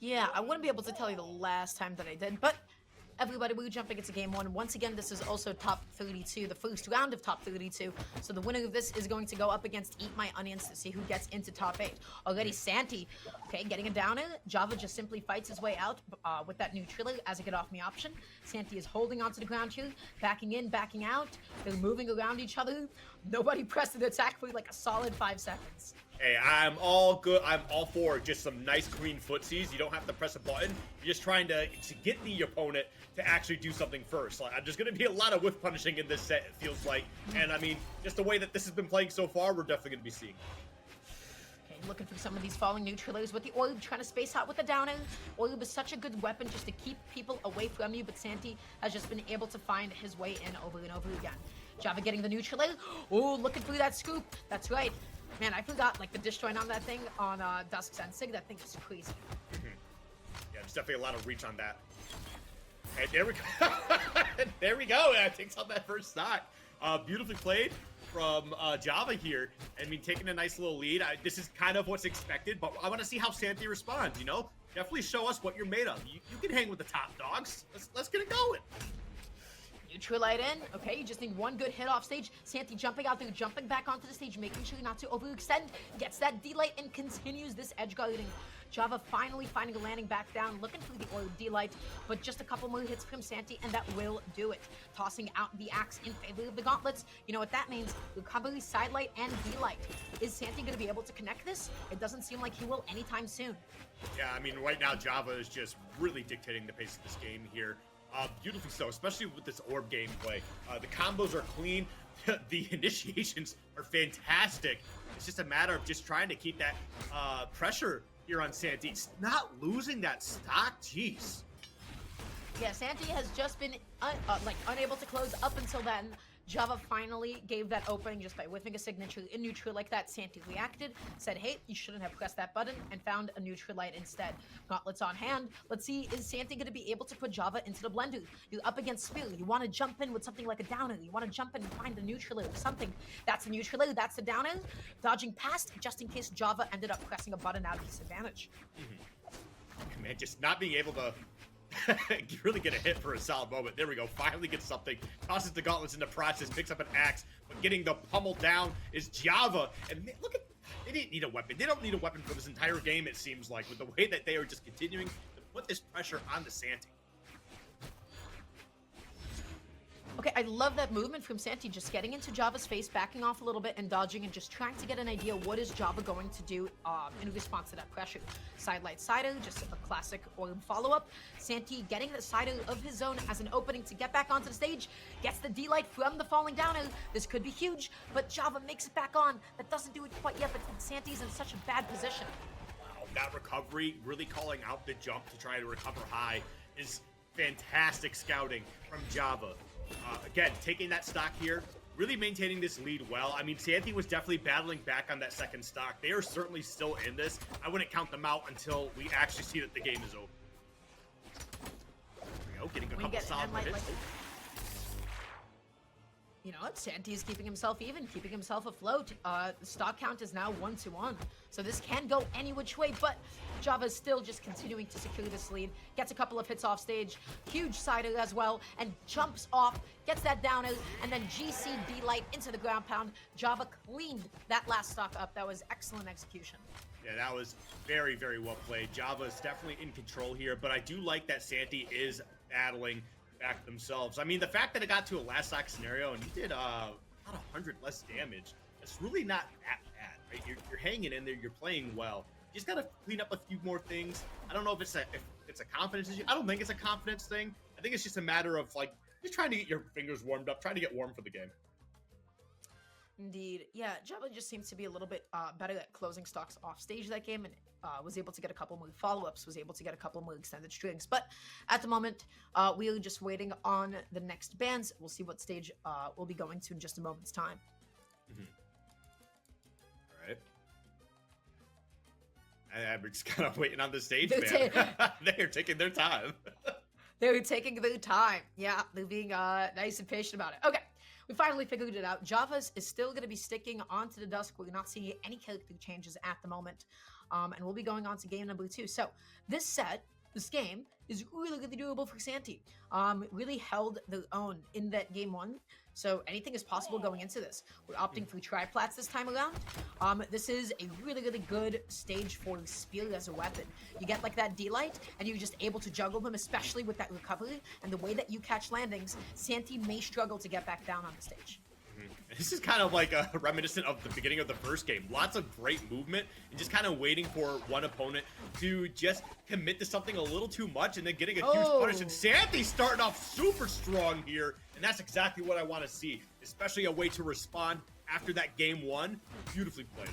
Yeah, I wouldn't be able to tell you the last time that I did, but everybody, we're jumping into game one. Once again, this is also top 32, the first round of top 32. So the winner of this is going to go up against Eat My Onions to see who gets into top 8. Already Santy, okay, getting a downer. Java just simply fights his way out with that neutral as a get off me option. Santy is holding onto the ground here, backing in, backing out. They're moving around each other. Nobody pressed the attack for like a solid 5 seconds. Hey, I'm all good. I'm all for just some nice clean footsies. You don't have to press a button. You're just trying to get the opponent to actually do something first. Like, there's going to be a lot of whiff punishing in this set, it feels like. And I mean, just the way that this has been playing so far, we're definitely going to be seeing. Okay, looking for some of these falling neutralers with the orb, trying to space out with the downer. Orb is such a good weapon just to keep people away from you, but Santy has just been able to find his way in over and over again. Java getting the neutraler. Oh, looking for that scoop. That's right. Man, I forgot, like, the disjoint on that thing on Dusk's and Sig. That thing is crazy. Yeah, there's definitely a lot of reach on that. And there we go. There we go. Yeah, takes out that first stock. Beautifully played from Java here. I mean, taking a nice little lead. This is kind of what's expected, but I want to see how Santy responds, you know? Definitely show us what you're made of. You can hang with the top dogs. Let's get it going. Neutralite in. Okay, you just need one good hit off stage. Santy jumping out there, jumping back onto the stage, making sure not to overextend. Gets that D-Light and continues this edge guarding. Java finally finding a landing back down, looking for the oil D-Light, but just a couple more hits from Santy, and that will do it. Tossing out the axe in favor of the gauntlets. You know what that means? Recovery, sidelight, and D-Light. Is Santy going to be able to connect this? It doesn't seem like he will anytime soon. Yeah, I mean, right now Java is just really dictating the pace of this game here. Beautifully so, especially with this orb gameplay. The combos are clean. The initiations are fantastic. It's just a matter of just trying to keep that pressure here on Santy. It's not losing that stock. Jeez. Yeah, Santy has just been unable to close up until then. Java finally gave that opening just by whiffing a signature in neutral like that. Santy reacted, said, hey, you shouldn't have pressed that button, and found a neutral light instead. Gauntlets on hand. Let's see, is Santy going to be able to put Java into the blender? You're up against Spear. You want to jump in with something like a downer. You want to jump in and find the neutral or something. That's the neutral, that's the downer. Dodging past, just in case Java ended up pressing a button out of disadvantage. Man, just not being able to really get a hit for a solid moment. There we go. Finally gets something. Tosses the gauntlets in the process. Picks up an axe. But getting the pummel down is Java. And man, look at... They didn't need a weapon. They don't need a weapon for this entire game, it seems like, with the way that they are just continuing to put this pressure on the Santy. Okay, I love that movement from Santy, just getting into Java's face, backing off a little bit and dodging and just trying to get an idea what is Java going to do in response to that pressure. Sidelight Sider, just a classic orb follow-up. Santy getting the Sider of his zone as an opening to get back onto the stage, gets the D-Light from the falling downer. This could be huge, but Java makes it back on. That doesn't do it quite yet, but Santy's in such a bad position. Wow, that recovery, really calling out the jump to try to recover high is fantastic scouting from Java. Again, taking that stock here, really maintaining this lead well. I mean, Santy was definitely battling back on that second stock. They are certainly still in this. I wouldn't count them out until we actually see that the game is over. There we go, getting a couple solid hits. You know what? Santy is keeping himself even, keeping himself afloat. The stock count is now 1-1. So this can go any which way, but Java is still just continuing to secure this lead. Gets a couple of hits off stage, huge sider as well, and jumps off, gets that downer, and then GC D-Light into the ground pound. Java cleaned that last stock up. That was excellent execution. Yeah, that was very, very well played. Java is definitely in control here, but I do like that Santy is battling back themselves. I mean, the fact that it got to a last stock scenario and you did about 100 less damage, it's really not that bad, right? You're hanging in there, you're playing well. You just gotta clean up a few more things. I don't know if it's a confidence issue. I don't think it's a confidence thing. I think it's just a matter of like just trying to get your fingers warmed up, trying to get warm for the game. Indeed. Yeah, Java just seems to be a little bit better at closing stocks off stage that game, and was able to get a couple more follow-ups, was able to get a couple more extended strings. But at the moment, we are just waiting on the next bands. We'll see what stage we'll be going to in just a moment's time. All right. We're just kind of waiting on the stage, man. They're taking their time. They're taking their time. Yeah, they're being nice and patient about it. Okay. We finally figured it out. Java is still going to be sticking onto the Dusk. We're not seeing any character changes at the moment. and we'll be going on to game number 2. So this game is really, really doable for Santy. Really held their own in that game 1. So anything is possible going into this. We're opting for triplats this time around. This is a really, really good stage for Spear as a weapon. You get like that D-Light, and you're just able to juggle them, especially with that recovery. And the way that you catch landings, Santy may struggle to get back down on the stage. This is kind of like a reminiscent of the beginning of the first game. Lots of great movement and just kind of waiting for one opponent to just commit to something a little too much and then getting a huge punish. And Santy's starting off super strong here, and that's exactly what I want to see, especially a way to respond after that game 1. Beautifully played.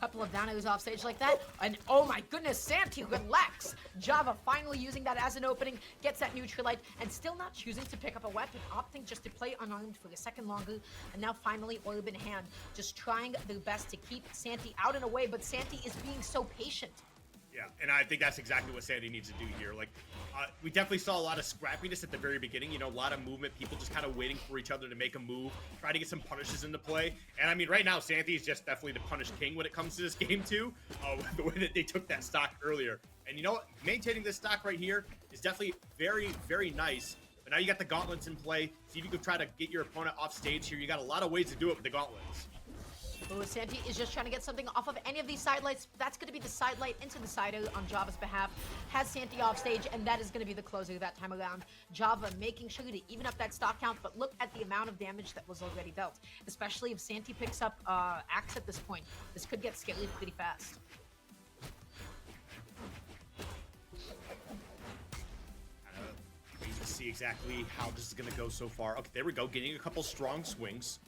Couple of down airs off stage like that, and oh my goodness, Santy, relax. Java finally using that as an opening, gets that neutralite, and still not choosing to pick up a weapon, opting just to play unarmed for a second longer, and now finally orb in hand, just trying their best to keep Santy out and away, but Santy is being so patient. Yeah, and I think that's exactly what Santy needs to do here. Like, we definitely saw a lot of scrappiness at the very beginning. You know, a lot of movement, people just kind of waiting for each other to make a move, try to get some punishes into play. And I mean, right now, Santy is just definitely the punish king when it comes to this game too. The way that they took that stock earlier. And you know what? Maintaining this stock right here is definitely very, very nice. But now you got the gauntlets in play. See if you can try to get your opponent off stage here. You got a lot of ways to do it with the gauntlets. Oh, Santy is just trying to get something off of any of these side lights. That's going to be the side light into the side on Java's behalf. Has Santy off stage, and that is going to be the closer that time around. Java making sure to even up that stock count, but look at the amount of damage that was already dealt. Especially if Santy picks up Axe at this point. This could get scary pretty fast. Wait to see exactly how this is going to go so far. Okay, there we go. Getting a couple strong swings.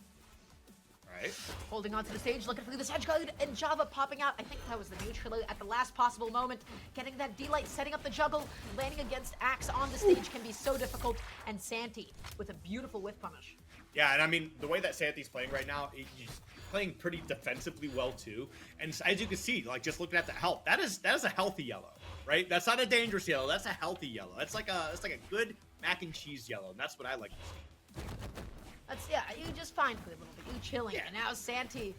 Right. Holding onto the stage, looking for this edge guard, and Java popping out. I think that was the neutral at the last possible moment. Getting that D-Light, setting up the juggle, landing against Axe on the stage can be so difficult. And Santy with a beautiful whiff punish. Yeah, and I mean, the way that Santy's playing right now, he's playing pretty defensively well too. And as you can see, like just looking at the health, that is a healthy yellow, right? That's not a dangerous yellow. That's a healthy yellow. That's like a good mac and cheese yellow, and that's what I like to see. Yeah, you just fine for a little bit. You chilling. Yeah. And now Santy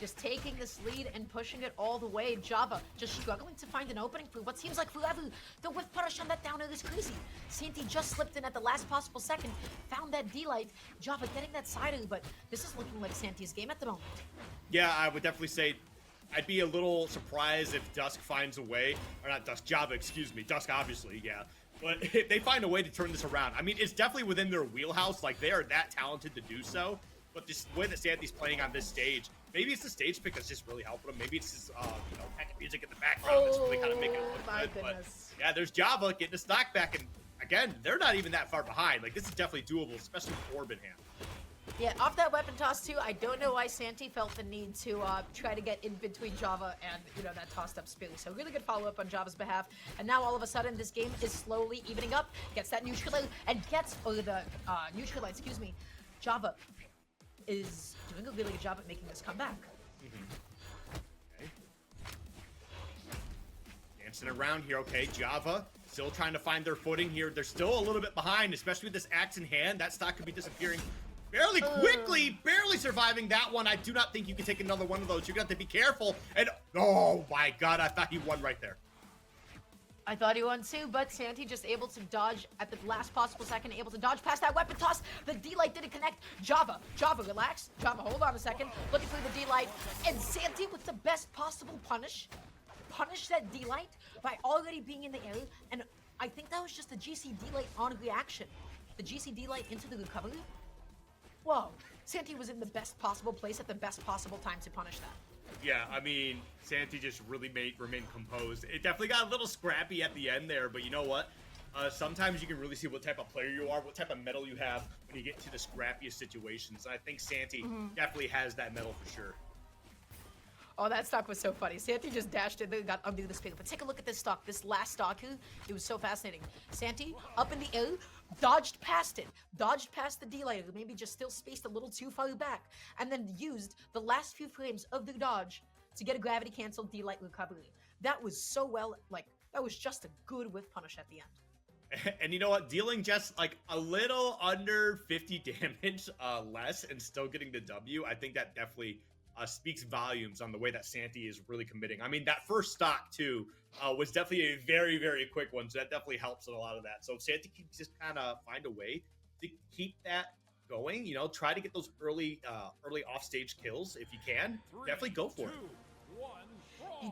just taking this lead and pushing it all the way. Java just struggling to find an opening for what seems like forever. The whiff punish on that down air is crazy. Santy just slipped in at the last possible second, found that D-Light. Java getting that side air, but this is looking like Santy's game at the moment. Yeah, I would definitely say I'd be a little surprised if Dusk finds a way, or not Dusk, Java, excuse me. Dusk, obviously, yeah. But if they find a way to turn this around, I mean, it's definitely within their wheelhouse. Like, they are that talented to do so. But this way that Santy's playing on this stage, maybe it's the stage pick that's just really helping him. Maybe it's his, packet music in the background that's really kind of making it look my good. goodness. But yeah, there's Java getting the stock back, and again, they're not even that far behind. Like, this is definitely doable, especially with Orb in hand. Yeah, off that weapon toss too, I don't know why Santy felt the need to try to get in between Java and, that tossed up Spear. So really good follow-up on Java's behalf. And now all of a sudden, this game is slowly evening up, gets that neutralite, and neutralite, excuse me. Java is doing a really good job at making this comeback. Okay. Dancing around here, okay, Java still trying to find their footing here. They're still a little bit behind, especially with this axe in hand. That stock could be disappearing fairly quickly, barely surviving that one. I do not think you can take another one of those. You're going to have to be careful. And, oh my god, I thought he won right there. I thought he won too, but Santy just able to dodge at the last possible second, able to dodge past that weapon toss. The D-Light didn't connect. Java, relax. Java, hold on a second. Looking for the D-Light. And Santy with the best possible punish. Punish that D-Light by already being in the air. And I think that was just the GC D-Light on reaction. The GC D-Light into the recovery. Whoa, Santy was in the best possible place at the best possible time to punish that. Yeah, I mean, Santy just really remained composed. It definitely got a little scrappy at the end there, but you know what? Sometimes you can really see what type of player you are, what type of mettle you have when you get to the scrappiest situations. And I think Santy definitely has that mettle for sure. Oh, that stock was so funny. Santy just dashed in there and got under the spear. But take a look at this stock. This last stock here, it was so fascinating. Santy, up in the air, dodged past it. Dodged past the D-Lighter, maybe just still spaced a little too far back. And then used the last few frames of the dodge to get a gravity-canceled D-Light recovery. That was so well, that was just a good whiff punish at the end. And you know what? Dealing just like a little under 50 damage less and still getting the W, I think that definitely speaks volumes on the way that Santy is really committing. I mean, that first stock too was definitely a very, very quick one, so that definitely helps in a lot of that. So if Santy can just kind of find a way to keep that going, you know, try to get those early offstage kills if you can. Definitely go for it.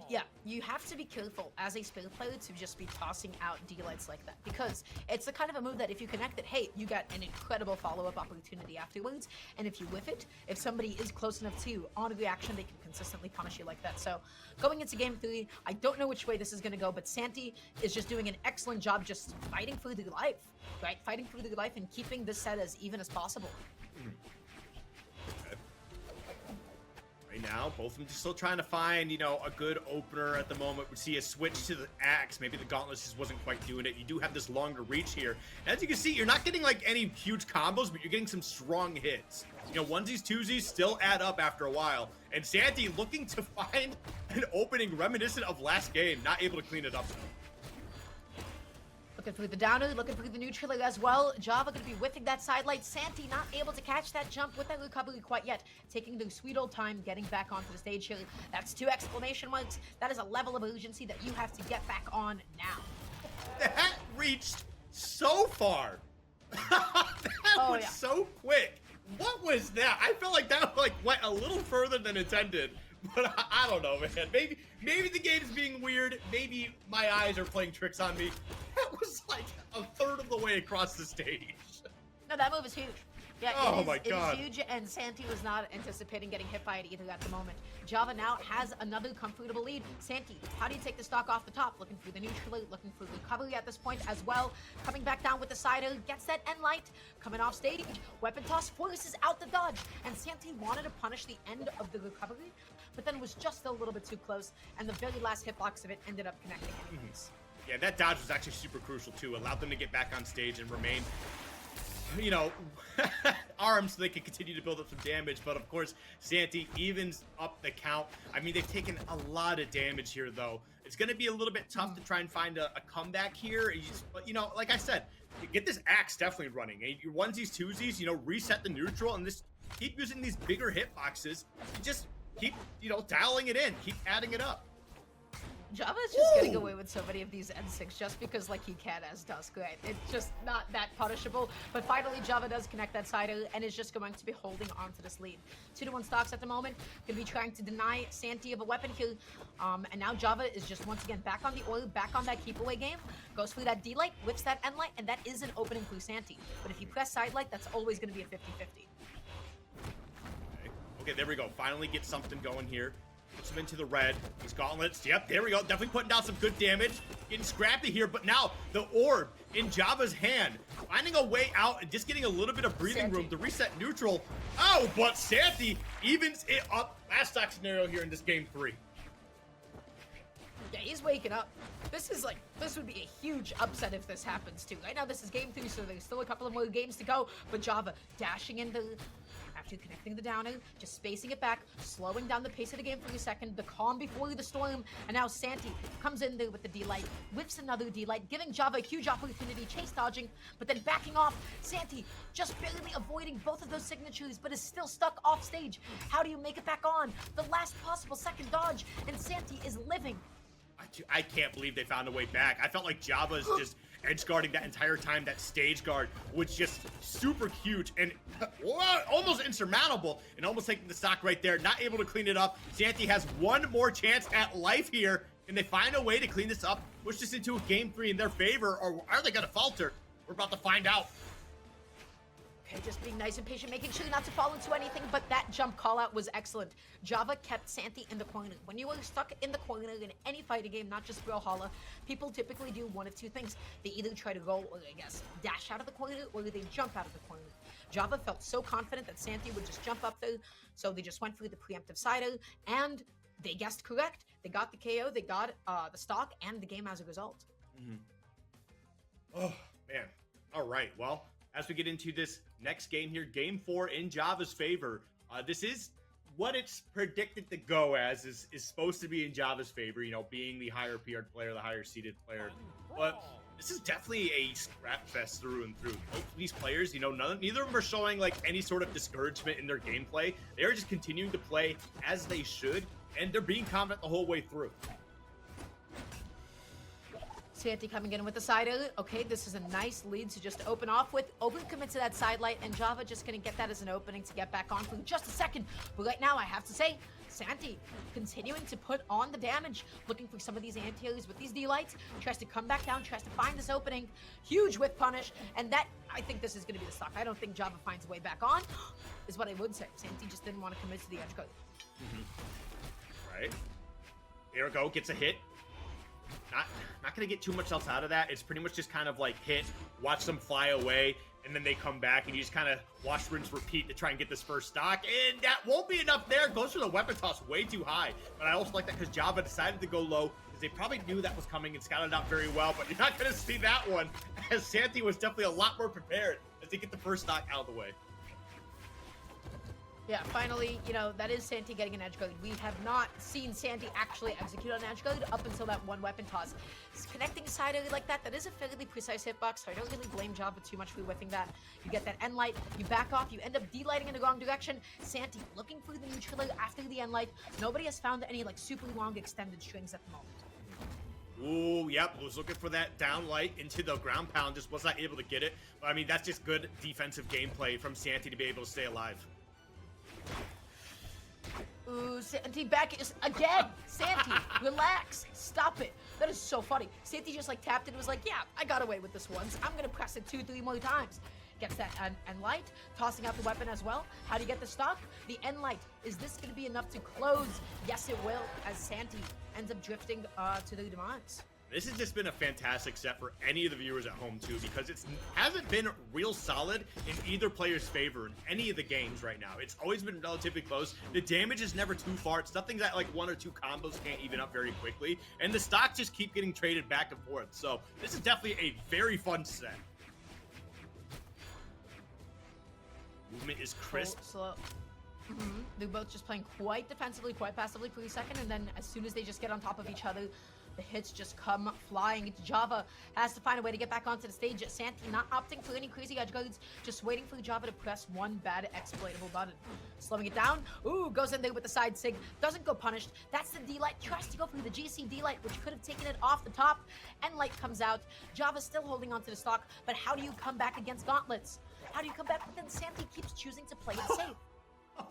Yeah, you have to be careful as a spirit player to just be tossing out D-lights like that, because it's the kind of a move that if you connect it, hey, you got an incredible follow-up opportunity afterwards, and if you whiff it, if somebody is close enough to on reaction, they can consistently punish you like that. So going into game 3, I don't know which way this is going to go, but Santy is just doing an excellent job just fighting for their life, right? Fighting for their life and keeping this set as even as possible. Right now, both of them just still trying to find, you know, a good opener at the moment. We see a switch to the axe. Maybe the gauntlet just wasn't quite doing it. You do have this longer reach here. And as you can see, you're not getting like any huge combos, but you're getting some strong hits. You know, onesies, twosies still add up after a while. And Santy looking to find an opening reminiscent of last game, not able to clean it up though. Looking for the downer, looking for the neutral as well. Java going to be whiffing that sidelight. Santy not able to catch that jump with that recovery quite yet. Taking the sweet old time, getting back onto the stage here. That's 2 exclamation marks. That is a level of urgency that you have to get back on now. That reached so far. That was so quick. What was that? I felt like that like went a little further than intended. But I don't know, man. Maybe the game's being weird. Maybe my eyes are playing tricks on me. That was like a third of the way across the stage. No, that move is huge. Yeah, oh my God. It is huge, and Santy was not anticipating getting hit by it either at the moment. Java now has another comfortable lead. Santy, how do you take the stock off the top? Looking for the neutral, looking for recovery at this point as well. Coming back down with the sider, gets that end light. Coming off stage, weapon toss forces out the dodge, and Santy wanted to punish the end of the recovery, but then was just a little bit too close, and the very last hitbox of it ended up connecting anyways. Yeah, that dodge was actually super crucial too. Allowed them to get back on stage and remain, you know, armed so they can continue to build up some damage. But of course, Santy evens up the count. I mean, they've taken a lot of damage here, though. It's going to be a little bit tough to try and find a comeback here. But, you know, like I said, get this axe definitely running. Your onesies, twosies, you know, reset the neutral and just keep using these bigger hitboxes. Just keep, you know, dialing it in. Keep adding it up. Java is just getting away with so many of these N6 just because, like, he can as Dusk, right? It's just not that punishable. But finally, Java does connect that sider and is just going to be holding on to this lead. 2-1 stocks at the moment. Going to be trying to deny Santy of a weapon here. And now Java is just once again back on the oil, back on that keep away game. Goes for that D-light, whips that N-light, and that is an opening for Santy. But if you press side light, that's always going to be a 50-50. Okay, there we go. Finally get something going here. Puts him into the red. These gauntlets. Yep, there we go. Definitely putting down some good damage. Getting scrappy here, but now the orb in Java's hand. Finding a way out and just getting a little bit of breathing room to reset neutral. Oh, but Santy evens it up. Last stock scenario here in this game 3. Yeah, he's waking up. This would be a huge upset if this happens too. Right now, this is game 3, so there's still a couple of more games to go. But Java dashing in the... After connecting the downer, just spacing it back, slowing down the pace of the game for a second, the calm before the storm, and now Santy comes in there with the D-light, whips another D-light, giving Java a huge opportunity, chase dodging, but then backing off. Santy just barely avoiding both of those signatures, but is still stuck off stage. How do you make it back on? The last possible second dodge, and Santy is living. I can't believe they found a way back. I felt like Java's just edge guarding that entire time. That stage guard was just super huge and almost insurmountable, and almost taking the stock right there. Not able to clean it up. Santy has one more chance at life here. Can they find a way to clean this up, push this into a game 3 in their favor, or are they going to falter? We're about to find out. Okay, just being nice and patient, making sure not to fall into anything, but that jump call out was excellent. Java kept Santy in the corner. When you are stuck in the corner in any fighting game, not just Brawlhalla, people typically do one of two things. They either try to roll, or I guess, dash out of the corner, or they jump out of the corner. Java felt so confident that Santy would just jump up there, so they just went through the preemptive sider, and they guessed correct. They got the KO, they got the stock, and the game as a result. Oh, man. All right, well, as we get into this next game here, game 4 in Java's favor, this is what it's predicted to go as is supposed to be in Java's favor, you know, being the higher PR'd player, the higher seeded player. But this is definitely a scrap fest through and through. Both of these players, you know, neither of them are showing like any sort of discouragement in their gameplay. They are just continuing to play as they should, and they're being confident the whole way through. Santy coming in with the side A. Okay, this is a nice lead to just open off with. Overcommit to that side light, and Java just gonna get that as an opening to get back on for just a second. But right now, I have to say, Santy continuing to put on the damage, looking for some of these anti-areas with these D-lights, tries to come back down, tries to find this opening. Huge whip punish, and that, I think this is gonna be the stock. I don't think Java finds a way back on, is what I would say. Santy just didn't want to commit to the edge code. Right. There we go, gets a hit. Not gonna get too much else out of that. It's pretty much just kind of like hit, watch them fly away, and then they come back, and you just kind of watch, rinse, repeat to try and get this first stock. And that won't be enough there. Goes for the weapon toss way too high. But I also like that because Java decided to go low, because they probably knew that was coming and scouted out very well. But you're not gonna see that one, as Santy was definitely a lot more prepared as they get the first stock out of the way. Yeah, finally, you know, that is Santy getting an edge code. We have not seen Santy actually execute an edge code up until that one weapon toss. Connecting side A like that is a fairly precise hitbox, so I don't really blame Java too much for whiffing that. You get that end light, you back off, you end up D-lighting in the wrong direction. Santy looking for the neutral after the end light. Nobody has found any, like, super long extended strings at the moment. Ooh, yep, was looking for that down light into the ground pound, just was not able to get it. But, I mean, that's just good defensive gameplay from Santy to be able to stay alive. Ooh, Santy back is again. Santy, relax. Stop it. That is so funny. Santy just like tapped it and was like, yeah, I got away with this once. I'm going to press it 2-3 more times. Gets that end light, tossing out the weapon as well. How do you get the stock? The end light. Is this going to be enough to close? Yes, it will, as Santy ends up drifting to the demise. This has just been a fantastic set for any of the viewers at home, too, because it hasn't been real solid in either player's favor in any of the games right now. It's always been relatively close. The damage is never too far. It's nothing that, like, one or two combos can't even up very quickly. And the stocks just keep getting traded back and forth. So this is definitely a very fun set. Movement is crisp. Slow. They're both just playing quite defensively, quite passively for a second, and then as soon as they just get on top of each other, the hits just come flying. Java has to find a way to get back onto the stage. Santy not opting for any crazy edge guards, just waiting for Java to press one bad exploitable button. Slowing it down. Ooh, goes in there with the side sig. Doesn't go punished. That's the D-light. Tries to go for the GC D-light, which could have taken it off the top. And light comes out. Java still holding onto the stock, but how do you come back against gauntlets? How do you come back? But then Santy keeps choosing to play it safe.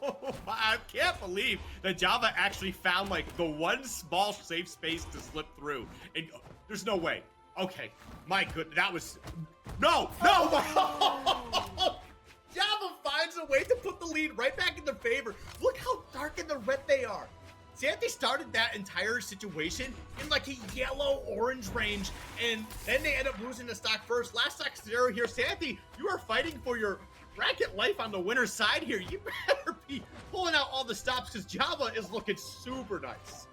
Oh, I can't believe that Java actually found like the one small safe space to slip through, and there's no way. Okay, my goodness, that was no. Java finds a way to put the lead right back in their favor. Look how dark in the red they are. Santy started that entire situation in like a yellow-orange range, and then they end up losing the stock first. Last stock scenario here, Santy, you are fighting for your bracket life on the winner's side here. You better be pulling out all the stops because Java is looking super nice.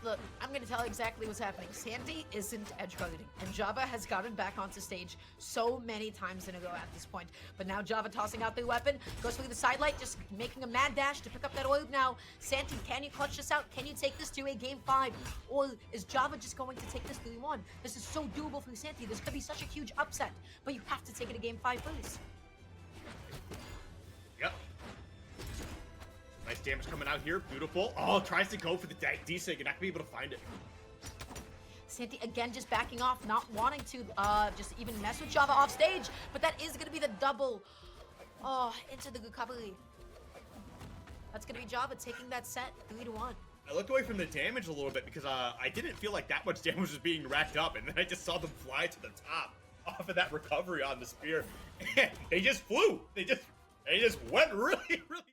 Look, I'm going to tell you exactly what's happening. Santy isn't edge guarding, and Java has gotten back onto stage so many times in a row at this point. But now Java tossing out the weapon, goes through the side light, just making a mad dash to pick up that orb now. Santy, can you clutch this out? Can you take this to a game 5? Or is Java just going to take this 3-1? This is so doable for Santy. This could be such a huge upset, but you have to take it to game 5 first. Yep. Nice damage coming out here. Beautiful. Oh, tries to go for the D-sig and not gonna be able to find it. Santy again just backing off, not wanting to just even mess with Java off stage, but that is gonna be the double into the recovery. That's gonna be Java taking that set 3-1. I looked away from the damage a little bit because I didn't feel like that much damage was being racked up, and then I just saw them fly to the top off of that recovery on the spear. And they just flew. They just went really